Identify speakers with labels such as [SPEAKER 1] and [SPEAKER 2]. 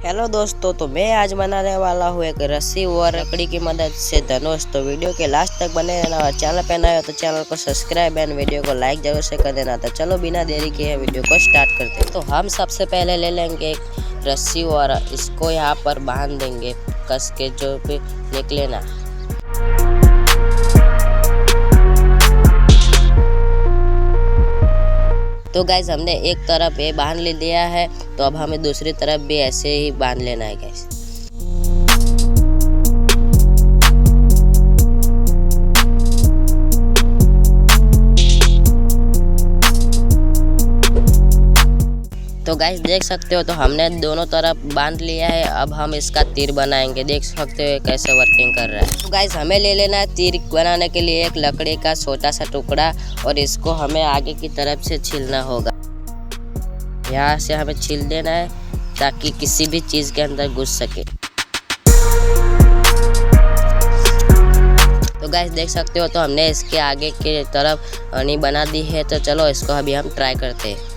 [SPEAKER 1] Hello दोस्तों, तो मैं आज बनाने वाला हूँ एक रस्सी और लकड़ी की मदद से धनुष। तो वीडियो के लास्ट तक बने रहना और चैनल पे नए हो तो चैनल को सब्सक्राइब एंड वीडियो को लाइक जरूर से कर देना। तो चलो बिना देरी किए वीडियो को स्टार्ट करते हैं। तो हम सबसे पहले ले लेंगे एक रस्सी और इसको यहाँ पर बांध देंगे कस के, जो भी निकले ना। तो गाइज हमने एक तरफ ये बांध ले दिया है, तो अब हमें दूसरी तरफ भी ऐसे ही बांध लेना है गाइज। तो गाइज देख सकते हो, तो हमने दोनों तरफ बांध लिया है। अब हम इसका तीर बनाएंगे, देख सकते हो कैसे वर्किंग कर रहा है। तो गाइज हमें ले लेना है तीर बनाने के लिए एक लकड़ी का छोटा सा टुकड़ा, और इसको हमें आगे की तरफ से छीलना होगा। यहाँ से हमें छील देना है ताकि किसी भी चीज के अंदर घुस सके। तो गाइस देख सकते हो, तो हमने इसके आगे की तरफ अनी बना दी है। तो चलो इसको अभी हम ट्राई करते हैं।